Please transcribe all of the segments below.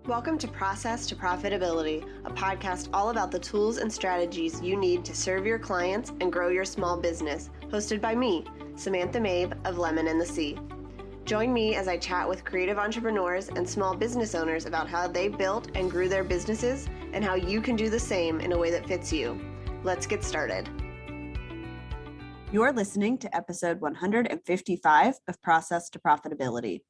Welcome to Process to Profitability, a podcast all about the tools and strategies you need to serve your clients and grow your small business, hosted by me, Samantha Mabe of Lemon and the Sea. Join me as I chat with creative entrepreneurs and small business owners about how they built and grew their businesses and how you can do the same in a way that fits you. Let's get started. You're listening to episode 155 of Process to Profitability.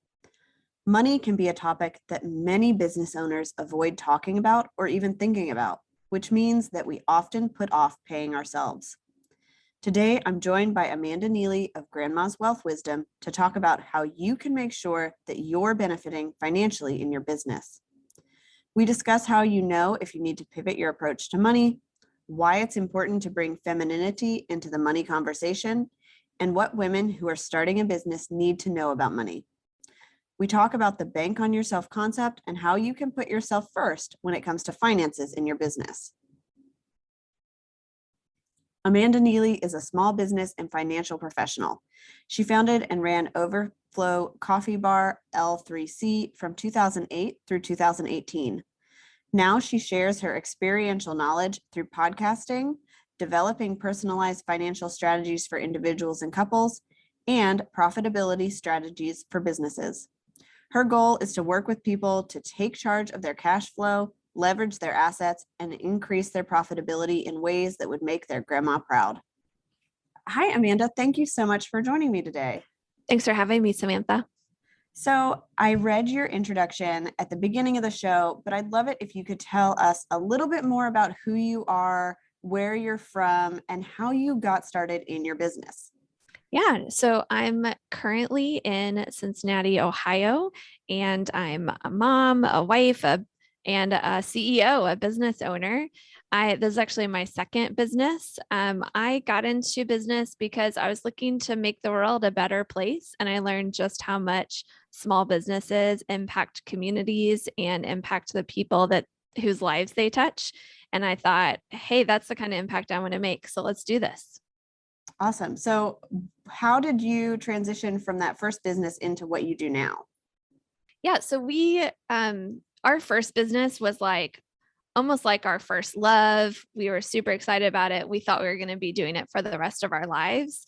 Money can be a topic that many business owners avoid talking about or even thinking about, which means that we often put off paying ourselves. Today, I'm joined by Amanda Neely of Grandma's Wealth Wisdom to talk about how you can make sure that you're benefiting financially in your business. We discuss how you know if you need to pivot your approach to money, why it's important to bring femininity into the money conversation, and what women who are starting a business need to know about money. We talk about the bank on yourself concept and how you can put yourself first when it comes to finances in your business. Amanda Neely is a small business and financial professional. She founded and ran Overflow Coffee Bar L3C from 2008 through 2018. Now she shares her experiential knowledge through podcasting, developing personalized financial strategies for individuals and couples, and profitability strategies for businesses. Her goal is to work with people to take charge of their cash flow, leverage their assets, and increase their profitability in ways that would make their grandma proud. Hi, Amanda. Thank you so much for joining me today. Thanks for having me, Samantha. So I read your introduction at the beginning of the show, but I'd love it if you could tell us a little bit more about who you are, where you're from, and how you got started in your business. Yeah, so I'm currently in Cincinnati, Ohio, and I'm a mom, a wife, and a CEO, a business owner. This is actually my second business. I got into business because I was looking to make the world a better place, and I learned just how much small businesses impact communities and impact the people whose lives they touch. And I thought, hey, that's the kind of impact I want to make. So let's do this. Awesome. So how did you transition from that first business into what you do now? Yeah, so our first business was almost like our first love. We were super excited about it. We thought we were going to be doing it for the rest of our lives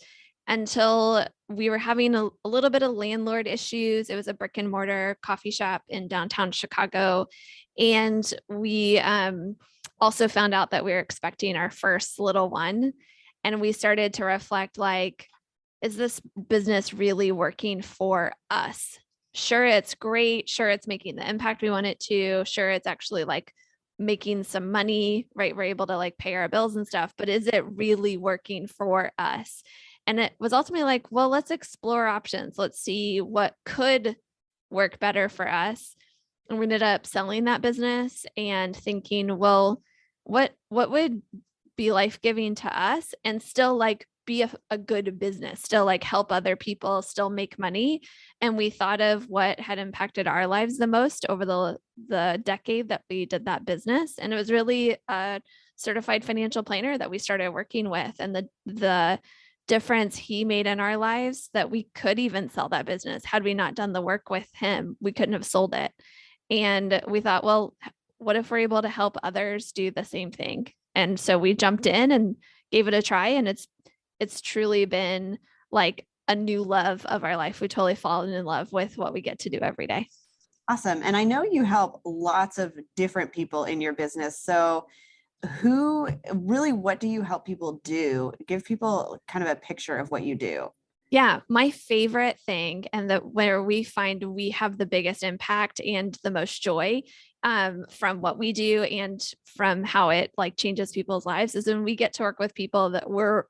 until we were having a little bit of landlord issues. It was a brick and mortar coffee shop in downtown Chicago. And we also found out that we were expecting our first little one. And we started to reflect, is this business really working for us? Sure, it's great. Sure, it's making the impact we want it to. Sure, it's actually making some money, right? We're able to pay our bills and stuff, but is it really working for us? And it was ultimately well, let's explore options. Let's see what could work better for us. And we ended up selling that business and thinking, well, what would be life-giving to us and still be a good business, still help other people, still make money. And we thought of what had impacted our lives the most over the decade that we did that business. And it was really a certified financial planner that we started working with, and the difference he made in our lives that we could even sell that business. Had we not done the work with him, we couldn't have sold it. And we thought, well, what if we're able to help others do the same thing? And so we jumped in and gave it a try. And it's truly been a new love of our life. We totally fallen in love with what we get to do every day. Awesome. And I know you help lots of different people in your business. So what do you help people do? Give people kind of a picture of what you do. Yeah, my favorite thing, and where we find we have the biggest impact and the most joy from what we do and from how it changes people's lives, is when we get to work with people that were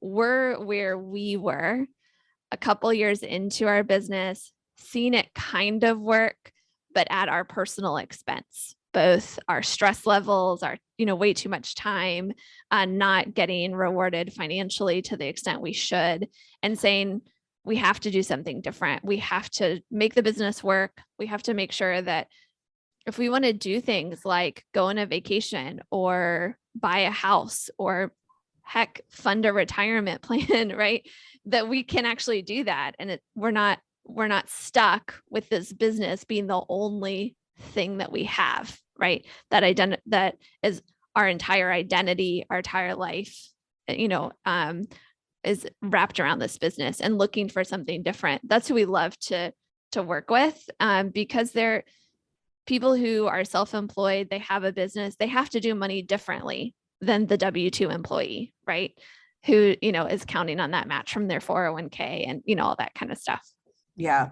where we were a couple years into our business, seeing it kind of work, but at our personal expense. Both our stress levels, our way too much time, not getting rewarded financially to the extent we should, and saying we have to do something different. We have to make the business work. We have to make sure that if we want to do things like go on a vacation or buy a house or heck, fund a retirement plan, right? That we can actually do that. And we're not stuck with this business being the only thing that we have, right? That is our entire identity, our entire life, is wrapped around this business, and looking for something different. That's who we love to work with, because they're people who are self-employed, they have a business, they have to do money differently than the W-2 employee, right? Who, is counting on that match from their 401k and, all that kind of stuff. Yeah,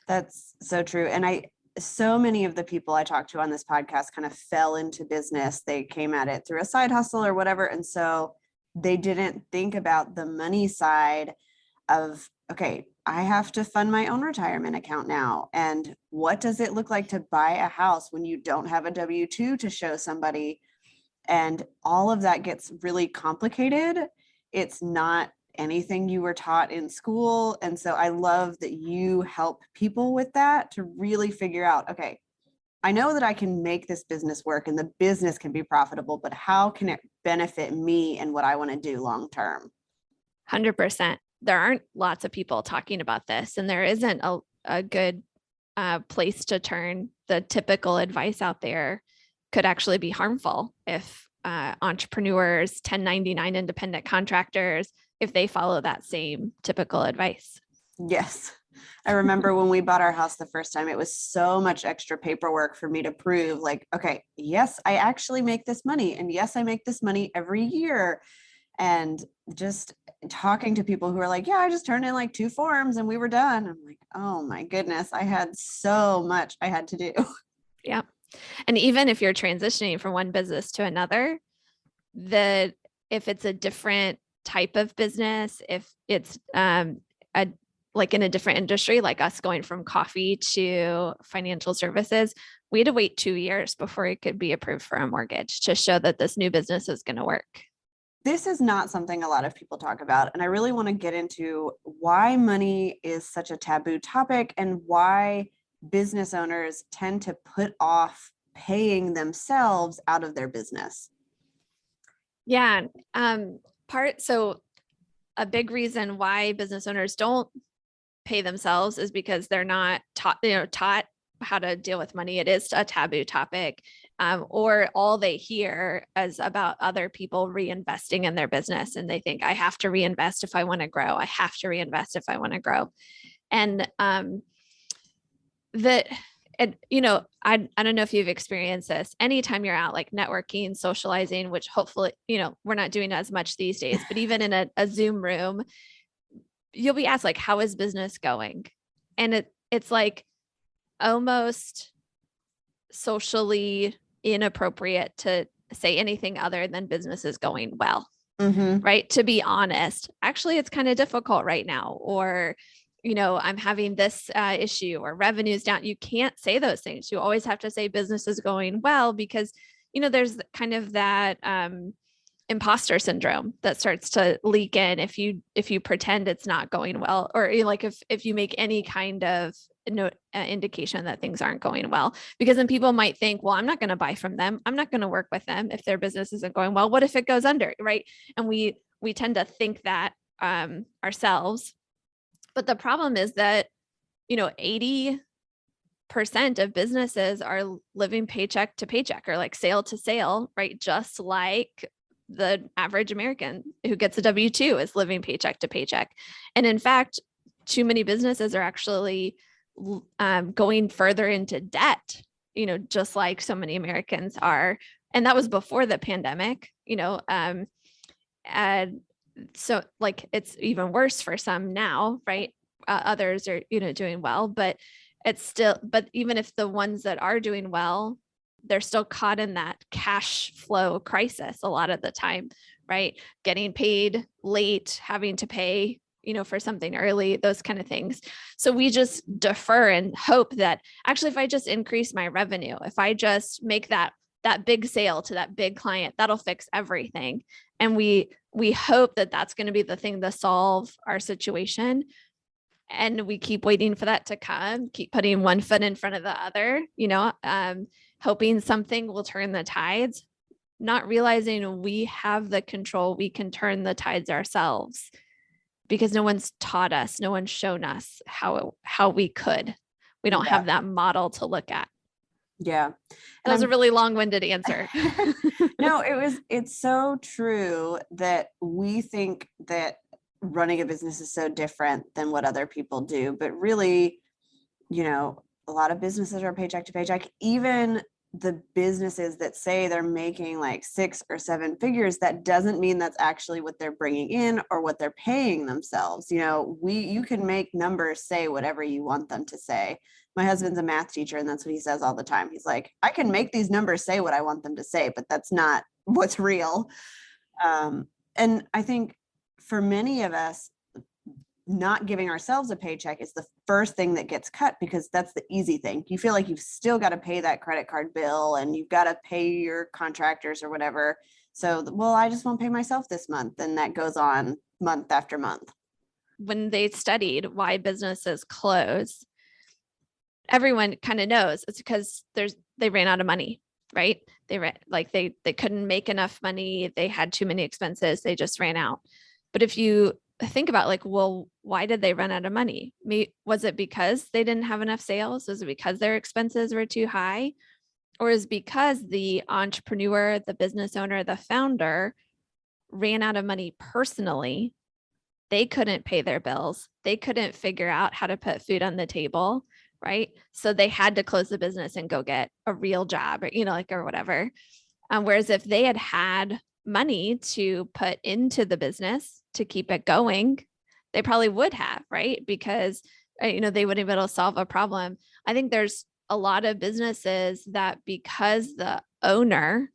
that's so true. And so many of the people I talked to on this podcast kind of fell into business. They came at it through a side hustle or whatever. And so they didn't think about the money side of, okay, I have to fund my own retirement account now. And what does it look like to buy a house when you don't have a W-2 to show somebody? And all of that gets really complicated. It's not anything you were taught in school. And so I love that you help people with that to really figure out, okay, I know that I can make this business work and the business can be profitable, but how can it benefit me and what I want to do long term? 100%. There aren't lots of people talking about this, and there isn't a good place to turn. The typical advice out there could actually be harmful if entrepreneurs, 1099 independent contractors, if they follow that same typical advice. Yes. I remember when we bought our house the first time, it was so much extra paperwork for me to prove, like, okay, yes, I actually make this money. And yes, I make this money every year. And just talking to people who are like, yeah, I just turned in like 2 forms and we were done. I'm like, oh my goodness, I had so much I had to do. Yeah. And even if you're transitioning from one business to another, if it's a different type of business, if it's like in a different industry, like us going from coffee to financial services, we had to wait 2 years before it could be approved for a mortgage to show that this new business is going to work. This is not something a lot of people talk about. And I really want to get into why money is such a taboo topic and why business owners tend to put off paying themselves out of their business. Yeah. So a big reason why business owners don't pay themselves is because they're not taught how to deal with money. It is a taboo topic, or all they hear is about other people reinvesting in their business. And they think, I have to reinvest if I want to grow. I have to reinvest if I want to grow. And I don't know if you've experienced this. Anytime you're out like networking, socializing, which hopefully, we're not doing as much these days, but even in a Zoom room, you'll be asked like, how is business going? And it's like almost socially inappropriate to say anything other than business is going well. Mm-hmm. Right? To be honest, actually, it's kind of difficult right now, or I'm having this issue, or revenue's down. You can't say those things. You always have to say business is going well, because, there's kind of that imposter syndrome that starts to leak in if you pretend it's not going well, or like if you make any kind of indication that things aren't going well, because then people might think, well, I'm not going to buy from them. I'm not going to work with them if their business isn't going well. What if it goes under? Right. And we tend to think that ourselves. But the problem is that, 80% of businesses are living paycheck to paycheck, or like sale to sale, right? Just like the average American who gets a W-2 is living paycheck to paycheck. And in fact, too many businesses are actually going further into debt, just like so many Americans are. And that was before the pandemic, and so like it's even worse for some now, right? Others are, doing well, but even if the ones that are doing well, they're still caught in that cash flow crisis a lot of the time, right? Getting paid late, having to pay, for something early, those kind of things. So we just defer and hope that actually, if I just increase my revenue, if I just make that big sale to that big client, that'll fix everything. And we hope that that's going to be the thing to solve our situation. And we keep waiting for that to come, keep putting one foot in front of the other, hoping something will turn the tides, not realizing we have the control. We can turn the tides ourselves, because no one's taught us, no one's shown us how we could. We don't have that model to look at. Yeah. That was a really long-winded answer. No, it's so true that we think that running a business is so different than what other people do, but really, a lot of businesses are paycheck to paycheck. Even the businesses that say they're making like 6 or 7 figures, that doesn't mean that's actually what they're bringing in or what they're paying themselves. You can make numbers say whatever you want them to say. My husband's a math teacher, and that's what he says all the time. He's like, I can make these numbers say what I want them to say, but that's not what's real. And I think for many of us, not giving ourselves a paycheck is the first thing that gets cut, because that's the easy thing. You feel like you've still got to pay that credit card bill and you've got to pay your contractors or whatever. So, well, I just won't pay myself this month. And that goes on month after month. When they studied why businesses close, everyone kind of knows it's because they ran out of money, right? They couldn't make enough money. They had too many expenses. They just ran out. But if you think about well, why did they run out of money? Was it because they didn't have enough sales? Was it because their expenses were too high? Or is because the entrepreneur, the business owner, the founder ran out of money personally? They couldn't pay their bills. They couldn't figure out how to put food on the table, right? So they had to close the business and go get a real job, or, or whatever. Whereas if they had money to put into the business to keep it going, they probably would have, right? Because, they wouldn't be able to solve a problem. I think there's a lot of businesses that, because the owner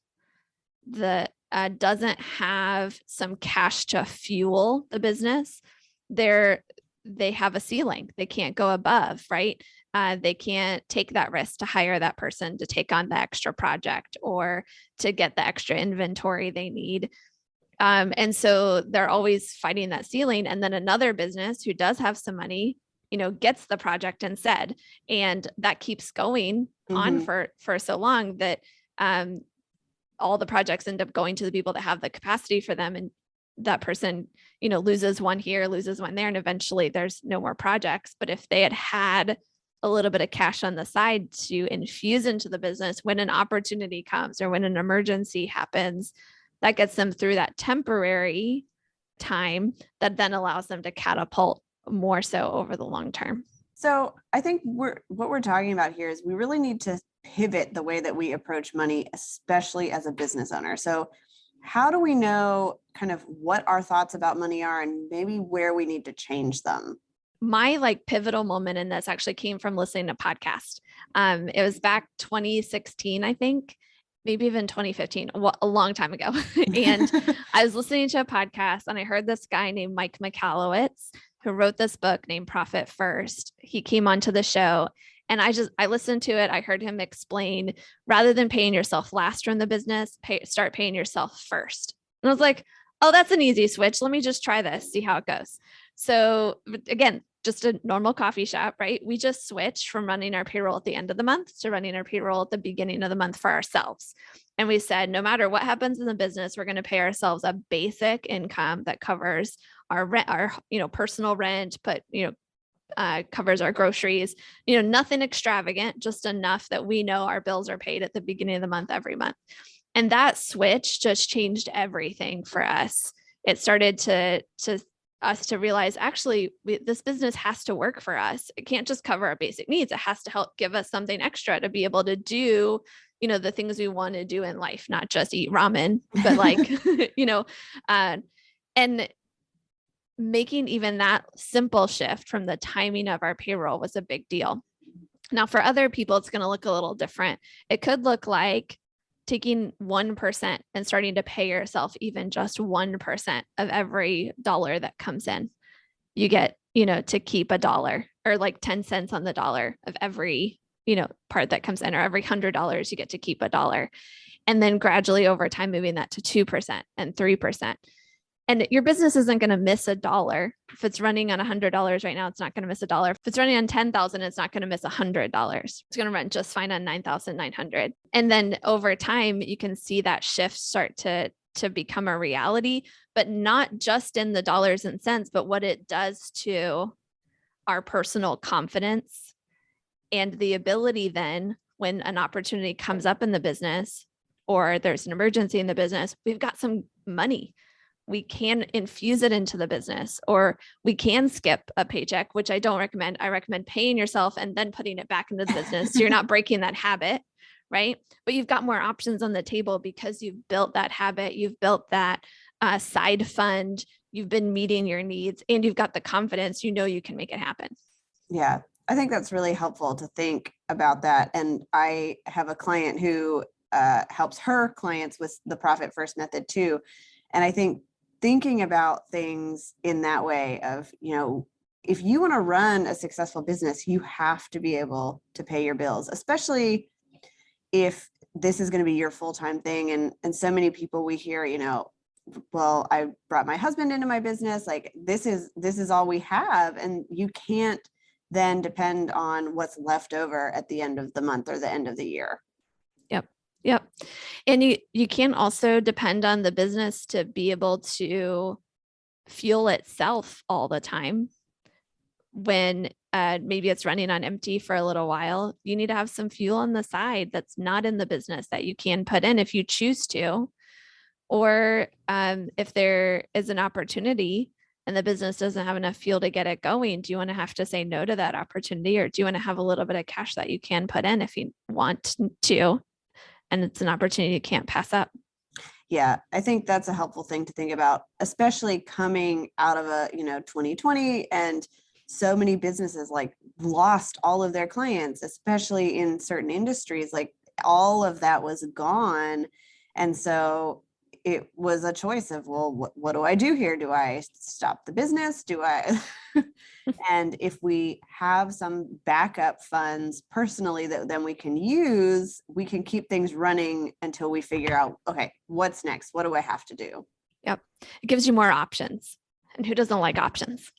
doesn't have some cash to fuel the business, they have a ceiling. They can't go above, right? They can't take that risk to hire that person to take on the extra project or to get the extra inventory they need. And so they're always fighting that ceiling. And then another business who does have some money, gets the project instead. And that keeps going on for so long that all the projects end up going to the people that have the capacity for them. And that person, loses one here, loses one there, and eventually there's no more projects. But if they had a little bit of cash on the side to infuse into the business when an opportunity comes or when an emergency happens, that gets them through that temporary time that then allows them to catapult more so over the long term. So I think what we're talking about here is we really need to pivot the way that we approach money, especially as a business owner. So how do we know kind of what our thoughts about money are and maybe where we need to change them? My pivotal moment in this actually came from listening to a podcast. It was back 2016, I think, maybe even 2015, a long time ago. And I was listening to a podcast and I heard this guy named Mike Michalowicz, who wrote this book named Profit First. He came onto the show and I listened to it. I heard him explain, rather than paying yourself last in the business, start paying yourself first. And I was like, oh, that's an easy switch. Let me just try this, see how it goes. So again, just a normal coffee shop, right? We just switched from running our payroll at the end of the month to running our payroll at the beginning of the month for ourselves. And we said, no matter what happens in the business, we're going to pay ourselves a basic income that covers our rent, our, personal rent, but, covers our groceries, nothing extravagant, just enough that we know our bills are paid at the beginning of the month, every month. And that switch just changed everything for us. It started to us to realize, actually, this business has to work for us. It can't just cover our basic needs. It has to help give us something extra to be able to do, the things we want to do in life, not just eat ramen, but and making even that simple shift from the timing of our payroll was a big deal. Now, for other people, it's going to look a little different. It could look like taking 1% and starting to pay yourself even just 1% of every dollar that comes in. You get, to keep $1 or like 10 cents on the dollar of every, part that comes in, or every $100 you get to keep $1. And then gradually over time, moving that to 2% and 3%. And your business isn't going to miss $1. If it's running on $100 right now, it's not going to miss $1. If it's running on 10,000, it's not going to miss $100. It's going to run just fine on 9,900. And then over time, you can see that shift start to become a reality, but not just in the dollars and cents, but what it does to our personal confidence and the ability then, when an opportunity comes up in the business or there's an emergency in the business, we've got some money. We can infuse it into the business, or we can skip a paycheck, which I don't recommend. I recommend paying yourself and then putting it back into the business. So you're not breaking that habit, right? But you've got more options on the table because you've built that habit. You've built that side fund. You've been meeting your needs, and you've got the confidence, you know, you can make it happen. Yeah, I think that's really helpful to think about that. And I have a client who helps her clients with the profit first method too. And I think thinking about things in that way of, you know, if you want to run a successful business, you have to be able to pay your bills, especially if this is going to be your full-time thing. And so many people we hear, you know, well, I brought my husband into my business. Like this is all we have. And you can't then depend on what's left over at the end of the month or the end of the year. Yep. And you can also depend on the business to be able to fuel itself all the time. When maybe it's running on empty for a little while, you need to have some fuel on the side that's not in the business that you can put in if you choose to. Or if there is an opportunity and the business doesn't have enough fuel to get it going, do you want to have to say no to that opportunity? Or do you want to have a little bit of cash that you can put in if you want to? And it's an opportunity you can't pass up. Yeah, I think that's a helpful thing to think about, especially coming out of 2020, and so many businesses like lost all of their clients, especially in certain industries. Like all of that was gone. And so it was a choice of, well, what do I do here? Do I stop the business? Do I? And if we have some backup funds personally that then we can use, we can keep things running until we figure out, okay, what's next? What do I have to do? Yep. It gives you more options. And who doesn't like options?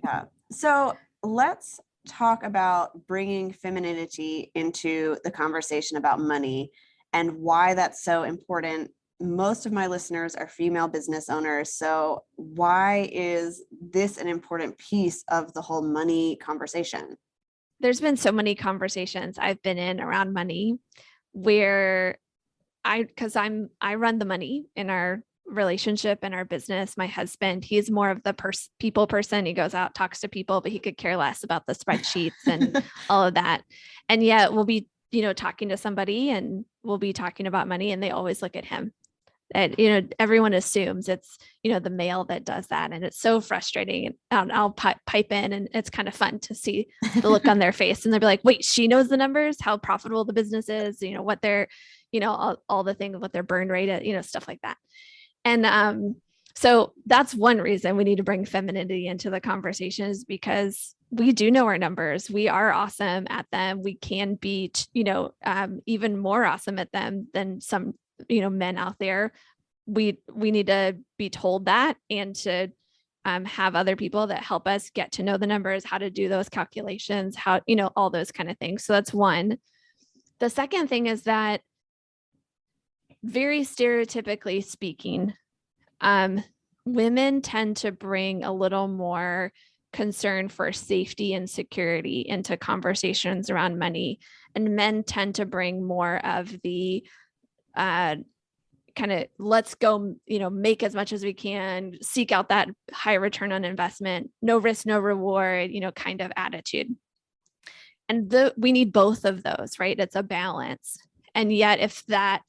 Yeah. So let's talk about bringing femininity into the conversation about money and why that's so important. Most of my listeners are female business owners. So why is this an important piece of the whole money conversation? There's been so many conversations I've been in around money where I run the money in our relationship and our business. My husband, he's more of the people person. He goes out, talks to people, but he could care less about the spreadsheets and all of that. And yet we'll be, talking to somebody and we'll be talking about money and they always look at him. And, everyone assumes it's, the male that does that. And it's so frustrating. And I'll pipe in and it's kind of fun to see the look on their face. And they'll be like, wait, she knows the numbers, how profitable the business is, what they're, all the things, what their burn rate is, stuff like that. And so that's one reason we need to bring femininity into the conversation, is because we do know our numbers. We are awesome at them. We can be, even more awesome at them than some men out there. We need to be told that, and to have other people that help us get to know the numbers, how to do those calculations, how, all those kind of things. So that's one. The second thing is that, very stereotypically speaking, women tend to bring a little more concern for safety and security into conversations around money, and men tend to bring more of the kind of let's go, make as much as we can, seek out that high return on investment, no risk, no reward, kind of attitude. And we need both of those, right? It's a balance. And yet if that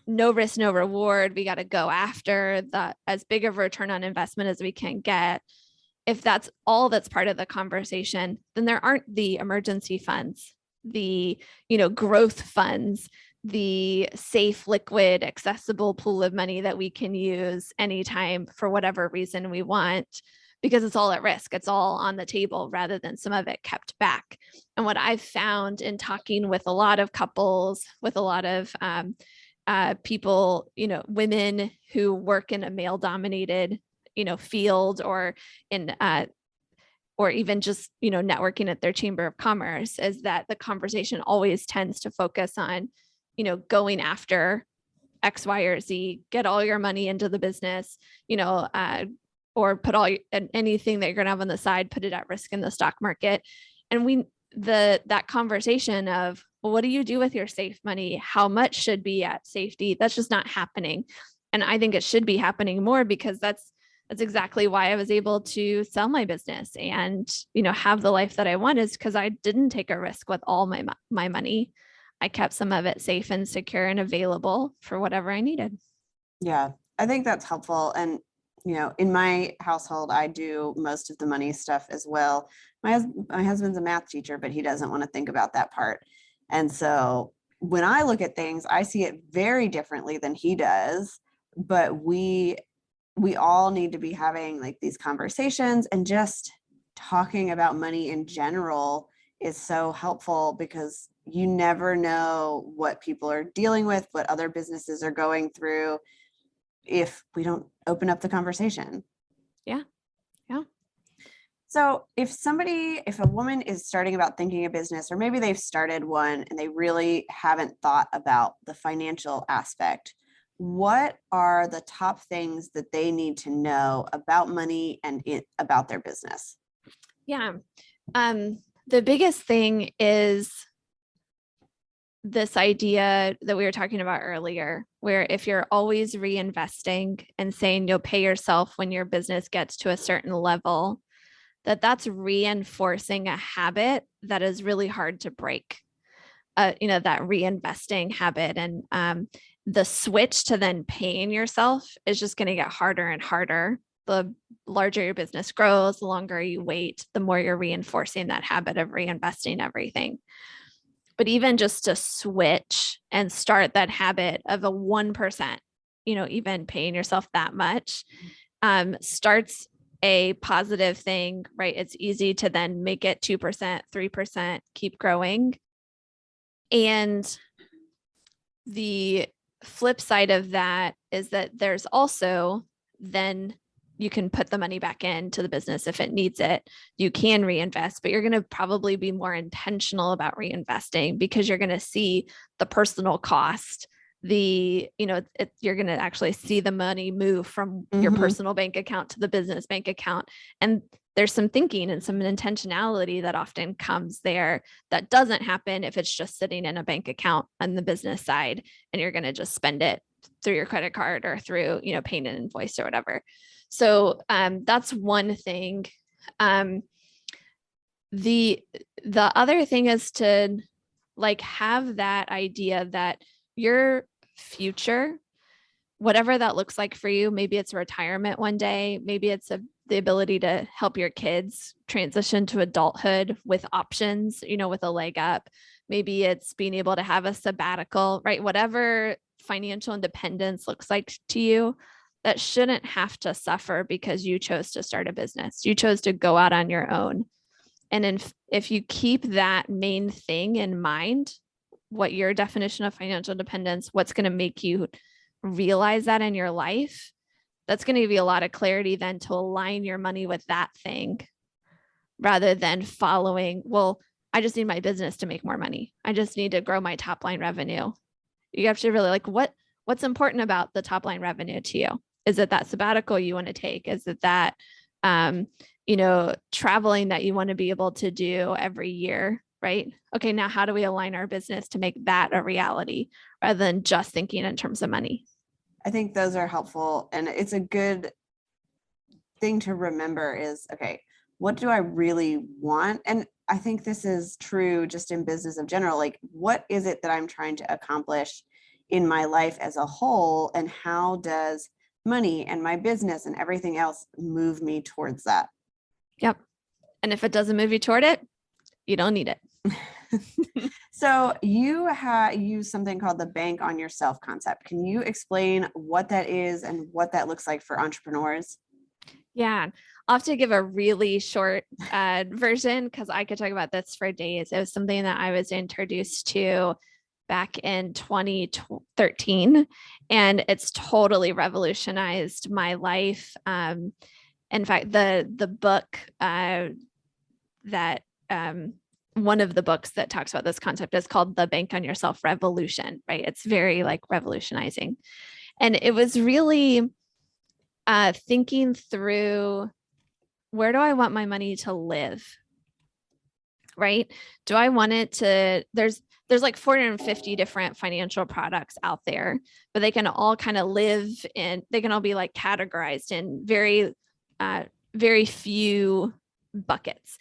no risk, no reward, we got to go after that as big of a return on investment as we can get. If that's all that's part of the conversation, then there aren't the emergency funds, the, growth funds, the safe, liquid, accessible pool of money that we can use anytime for whatever reason we want, because it's all at risk. It's all on the table rather than some of it kept back. And what I've found in talking with a lot of couples, with a lot of people, women who work in a male dominated, field, or in, or even just, networking at their chamber of commerce, is that the conversation always tends to focus on, going after X, Y, or Z, get all your money into the business, or put anything that you're going to have on the side, put it at risk in the stock market. And that conversation of, what do you do with your safe money? How much should be at safety? That's just not happening. And I think it should be happening more, because that's exactly why I was able to sell my business and, have the life that I want, is because I didn't take a risk with all my money. I kept some of it safe and secure and available for whatever I needed. Yeah, I think that's helpful. And, in my household, I do most of the money stuff as well. My husband's a math teacher, but he doesn't want to think about that part. And so when I look at things, I see it very differently than he does. But we all need to be having like these conversations, and just talking about money in general is so helpful, because you never know what people are dealing with, what other businesses are going through, if we don't open up the conversation. Yeah. Yeah. So if a woman is starting about thinking a business, or maybe they've started one and they really haven't thought about the financial aspect, what are the top things that they need to know about money and about their business? Yeah. The biggest thing is this idea that we were talking about earlier, where if you're always reinvesting and saying you'll pay yourself when your business gets to a certain level, that's reinforcing a habit that is really hard to break. That reinvesting habit, and the switch to then paying yourself is just going to get harder and harder. The larger your business grows, the longer you wait, the more you're reinforcing that habit of reinvesting everything. But even just to switch and start that habit of a 1%, even paying yourself that much, starts a positive thing, right? It's easy to then make it 2%, 3%, keep growing. And the flip side of that is that there's also then you can put the money back into the business if it needs it. You can reinvest, but you're going to probably be more intentional about reinvesting, because you're going to see the personal cost. You're going to actually see the money move from your personal bank account to the business bank account. And there's some thinking and some intentionality that often comes there that doesn't happen if it's just sitting in a bank account on the business side, and you're going to just spend it through your credit card or through, paying an invoice or whatever. So that's one thing. The other thing is to have that idea that your future, whatever that looks like for you, maybe it's retirement one day, maybe it's the ability to help your kids transition to adulthood with options, with a leg up. Maybe it's being able to have a sabbatical, right? Whatever financial independence looks like to you, that shouldn't have to suffer because you chose to start a business. You chose to go out on your own. And if you keep that main thing in mind, what your definition of financial independence, what's going to make you realize that in your life, that's going to give you a lot of clarity then to align your money with that thing, rather than following, well, I just need my business to make more money. I just need to grow my top line revenue. You have to really what's important about the top line revenue to you? Is it that sabbatical you want to take? Is it that, traveling that you want to be able to do every year, right? Okay, now how do we align our business to make that a reality rather than just thinking in terms of money? I think those are helpful. And it's a good thing to remember is, okay, what do I really want? And I think this is true just in business in general. Like, what is it that I'm trying to accomplish in my life as a whole? And how does money and my business and everything else move me towards that? Yep. And if it doesn't move you toward it, you don't need it. So you use something called the bank on yourself concept. Can you explain what that is and what that looks like for entrepreneurs? Yeah, I'll have to give a really short version, because I could talk about this for days. It was something that I was introduced to back in 2013, and it's totally revolutionized my life. In fact, the book that one of the books that talks about this concept is called The Bank on Yourself Revolution, right? It's very revolutionizing. And it was really thinking through, where do I want my money to live? Right? Do I want it to, there's there's like 450 different financial products out there, but they can all kind of they can all be like categorized in very few buckets.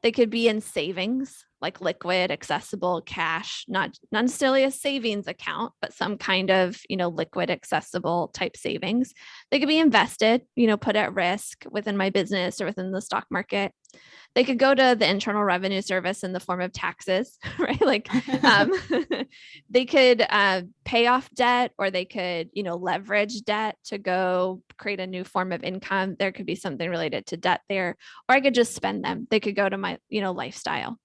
They could be in savings, like liquid, accessible cash, not necessarily a savings account, but some kind of, liquid, accessible type savings. They could be invested, put at risk within my business or within the stock market. They could go to the Internal Revenue Service in the form of taxes, right? Like they could pay off debt, or they could, leverage debt to go create a new form of income. There could be something related to debt there, or I could just spend them. They could go to my, lifestyle,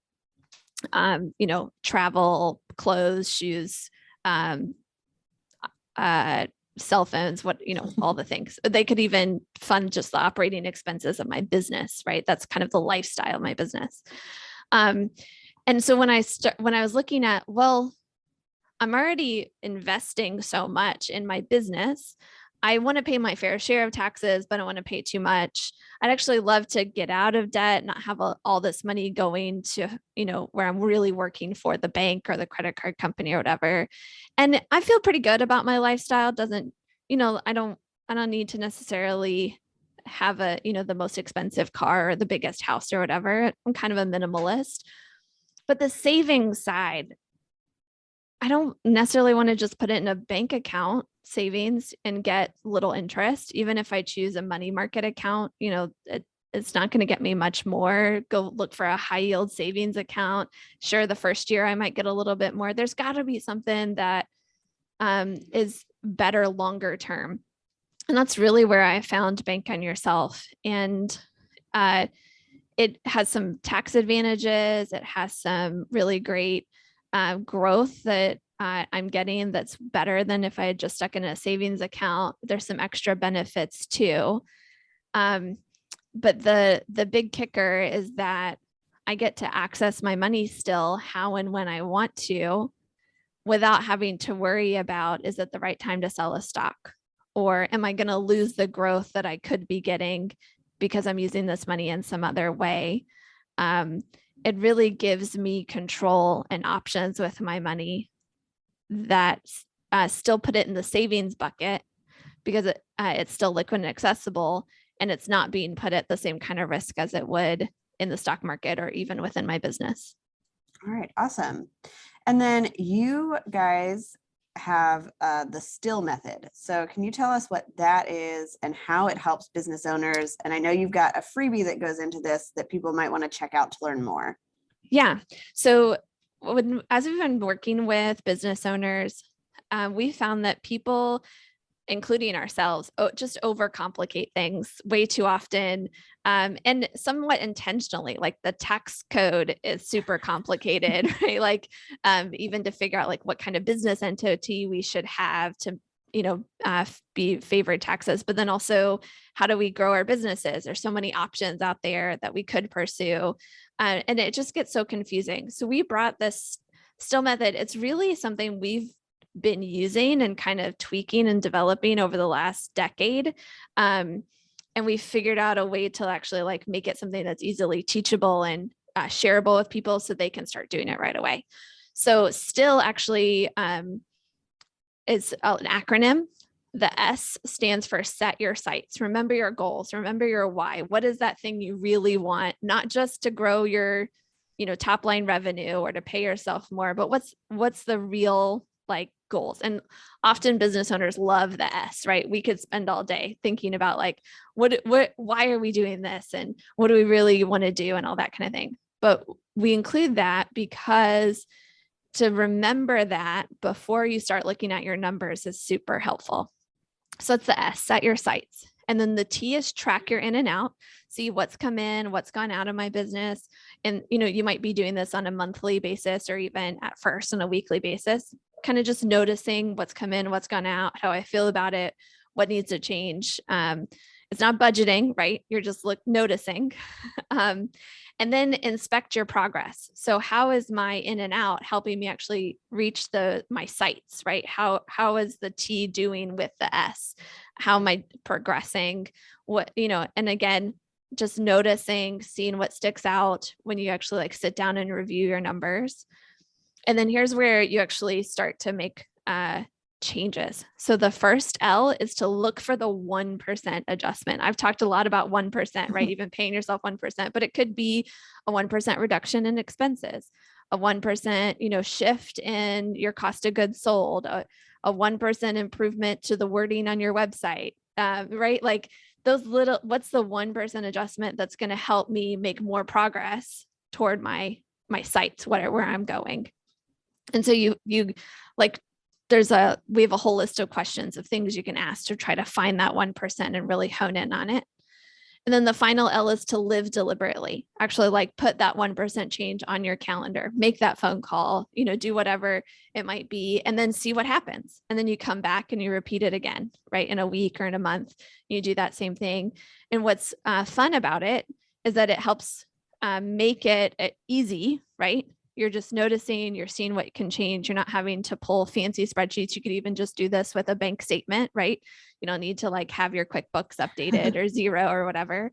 travel, clothes, shoes, cell phones, all the things. They could even fund just the operating expenses of my business, right? That's kind of the lifestyle of my business. And so when I was looking at, well, I'm already investing so much in my business. I want to pay my fair share of taxes, but I don't want to pay too much. I'd actually love to get out of debt, not have all this money going to, where I'm really working for the bank or the credit card company or whatever. And I feel pretty good about my lifestyle. I don't need to necessarily have the most expensive car or the biggest house or whatever. I'm kind of a minimalist. But the savings side, I don't necessarily want to just put it in a bank account savings and get little interest. Even if I choose a money market account, it's not going to get me much more. Go look for a high yield savings account. Sure, the first year I might get a little bit more. There's got to be something that is better longer term. And that's really where I found Bank on Yourself. And it has some tax advantages. It has some really great growth that I'm getting that's better than if I had just stuck in a savings account. There's some extra benefits too. But the big kicker is that I get to access my money still how and when I want to, without having to worry about, is it the right time to sell a stock? Or am I going to lose the growth that I could be getting because I'm using this money in some other way? It really gives me control and options with my money that still put it in the savings bucket because it's still liquid and accessible, and it's not being put at the same kind of risk as it would in the stock market or even within my business. All right, awesome. And then you guys have the STILL method. So can you tell us what that is and how it helps business owners? And I know you've got a freebie that goes into this that people might want to check out to learn more. Yeah. So as we've been working with business owners, we found that people, including ourselves, just overcomplicate things way too often, and somewhat intentionally. Like the tax code is super complicated, right? Like even to figure out like what kind of business entity we should have to, be favored taxes. But then also, how do we grow our businesses? There's so many options out there that we could pursue, and it just gets so confusing. So we brought this STILL method. It's really something we've been using and kind of tweaking and developing over the last decade. And we figured out a way to actually like make it something that's easily teachable and shareable with people so they can start doing it right away. So STILL actually is an acronym. The S stands for set your sights. Remember your goals, remember your why. What is that thing you really want? Not just to grow your, top line revenue or to pay yourself more, but what's the real like goals? And often business owners love the S, right? We could spend all day thinking about like, why are we doing this? And what do we really want to do and all that kind of thing. But we include that because to remember that before you start looking at your numbers is super helpful. So it's the S, set your sights. And then the T is track your in and out, see what's come in, what's gone out of my business. And, you might be doing this on a monthly basis or even at first on a weekly basis, kind of just noticing what's come in, what's gone out, how I feel about it, what needs to change. It's not budgeting, right? You're just noticing. And then inspect your progress. So how is my in and out helping me actually reach my sights, right? How is the T doing with the S? How am I progressing? And again, just noticing, seeing what sticks out when you actually like sit down and review your numbers. And then here's where you actually start to make changes. So the first L is to look for the 1% adjustment. I've talked a lot about 1%, right? Even paying yourself 1%, but it could be a 1% reduction in expenses, a 1%, shift in your cost of goods sold, a 1% improvement to the wording on your website, right? Like those little, what's the 1% adjustment that's going to help me make more progress toward my sites, where I'm going. And so you like, we have a whole list of questions of things you can ask to try to find that 1% and really hone in on it. And then the final L is to live deliberately. Actually, like put that 1% change on your calendar, make that phone call, do whatever it might be, and then see what happens. And then you come back and you repeat it again, right? In a week or in a month, you do that same thing. And what's fun about it is that it helps make it easy, right? You're just noticing, you're seeing what can change. You're not having to pull fancy spreadsheets. You could even just do this with a bank statement, right? You don't need to like have your QuickBooks updated or Zero or whatever.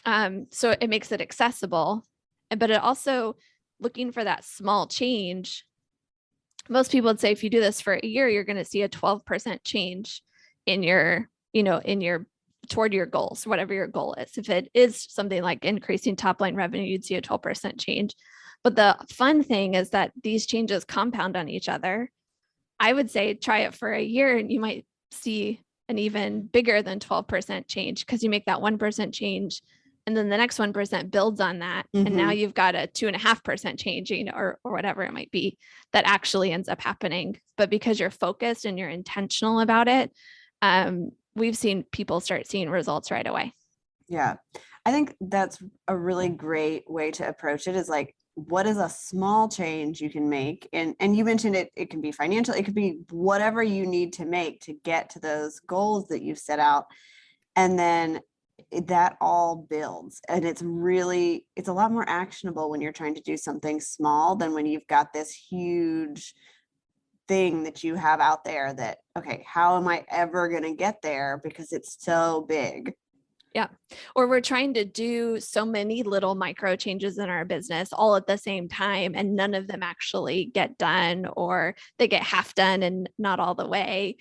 So it makes it accessible, but it also looking for that small change. Most people would say if you do this for a year, you're going to see a 12% change in your toward your goals, whatever your goal is. If it is something like increasing top line revenue, you'd see a 12% change. But the fun thing is that these changes compound on each other. I would say try it for a year and you might see an even bigger than 12% change because you make that 1% change and then the next 1% builds on that. Mm-hmm. And now you've got a 2.5% change, or whatever it might be that actually ends up happening. But because you're focused and you're intentional about it, we've seen people start seeing results right away. Yeah. I think that's a really great way to approach it is like, what is a small change you can make? And you mentioned it can be financial, it could be whatever you need to make to get to those goals that you've set out. And then that all builds. And it's a lot more actionable when you're trying to do something small than when you've got this huge thing that you have out there that, okay, how am I ever going to get there? Because it's so big. Yeah. Or we're trying to do so many little micro changes in our business all at the same time, and none of them actually get done, or they get half done and not all the way.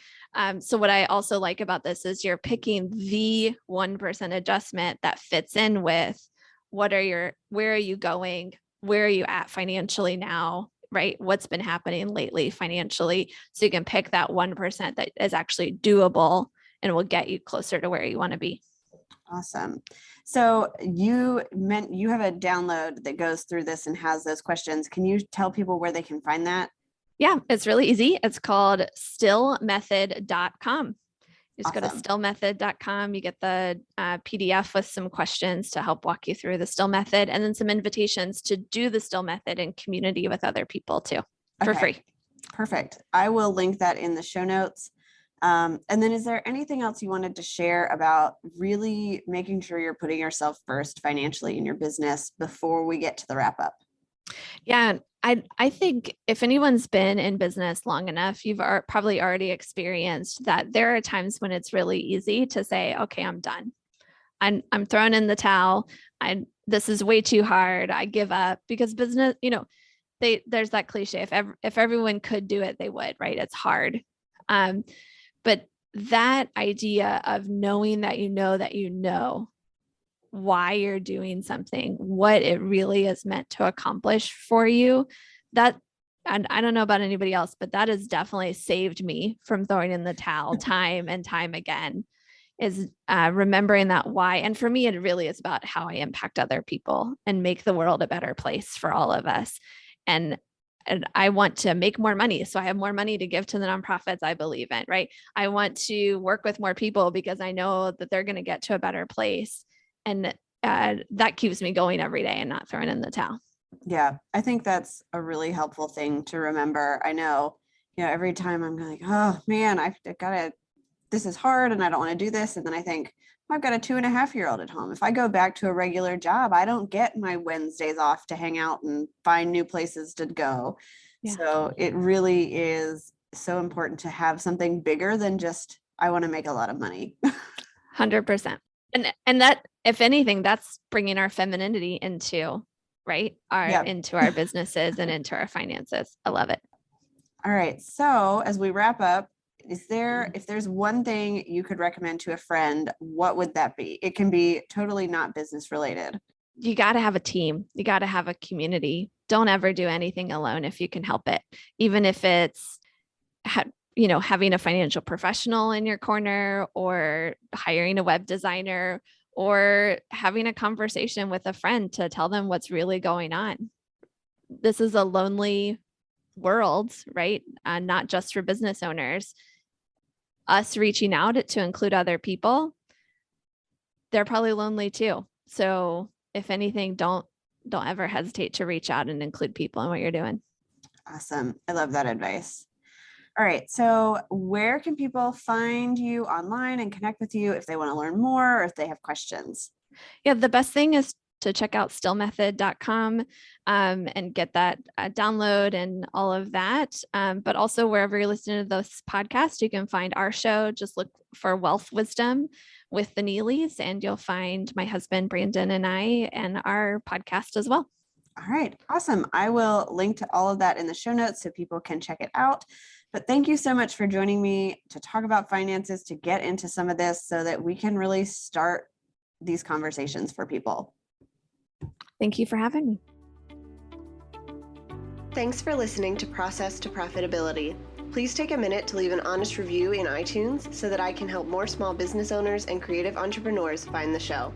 So what I also like about this is you're picking the 1% adjustment that fits in with where are you going? Where are you at financially now? Right? What's been happening lately financially? So you can pick that 1% that is actually doable and will get you closer to where you want to be. Awesome. So you have a download that goes through this and has those questions. Can you tell people where they can find that? Yeah, it's really easy. It's called stillmethod.com. You just Awesome. go to stillmethod.com. You get the PDF with some questions to help walk you through the still method, and then some invitations to do the still method in community with other people too, for free. Perfect. I will link that in the show notes. And then is there anything else you wanted to share about really making sure you're putting yourself first financially in your business before we get to the wrap up? Yeah, I think if anyone's been in business long enough, you've probably already experienced that there are times when it's really easy to say, okay, I'm done. I'm throwing in the towel. This is way too hard. I give up, because business, there's that cliche. If everyone could do it, they would, right? It's hard. But that idea of knowing that you know why you're doing something, what it really is meant to accomplish for you, and I don't know about anybody else, but that has definitely saved me from throwing in the towel time and time again, is remembering that why. And for me, it really is about how I impact other people and make the world a better place for all of us. And I want to make more money, so I have more money to give to the nonprofits I believe in, right? I want to work with more people because I know that they're going to get to a better place. And that keeps me going every day and not throwing in the towel. Yeah, I think that's a really helpful thing to remember. I know, every time I'm like, oh man, I've got to, this is hard and I don't want to do this. And then I think, I've got a 2.5-year-old at home. If I go back to a regular job, I don't get my Wednesdays off to hang out and find new places to go. Yeah. So it really is so important to have something bigger than just, I want to make a lot of money. 100%. And that, if anything, that's bringing our femininity into right? Yep. Into our businesses and into our finances. I love it. All right. So as we wrap up, if there's one thing you could recommend to a friend, what would that be? It can be totally not business related. You got to have a team. You got to have a community. Don't ever do anything alone if you can help it. Even if it's, having a financial professional in your corner, or hiring a web designer, or having a conversation with a friend to tell them what's really going on. This is a lonely world, right? Not just for business owners. Us reaching out to include other people, they're probably lonely too. So if anything, don't ever hesitate to reach out and include people in what you're doing. Awesome. I love that advice. All right. So where can people find you online and connect with you if they want to learn more or if they have questions? Yeah, the best thing is to check out stillmethod.com and get that download and all of that. But also wherever you're listening to this podcast, you can find our show. Just look for Wealth Wisdom with the Neelys, and you'll find my husband, Brandon, and I, and our podcast as well. All right. Awesome. I will link to all of that in the show notes so people can check it out. But thank you so much for joining me to talk about finances, to get into some of this so that we can really start these conversations for people. Thank you for having me. Thanks for listening to Process to Profitability. Please take a minute to leave an honest review in iTunes so that I can help more small business owners and creative entrepreneurs find the show.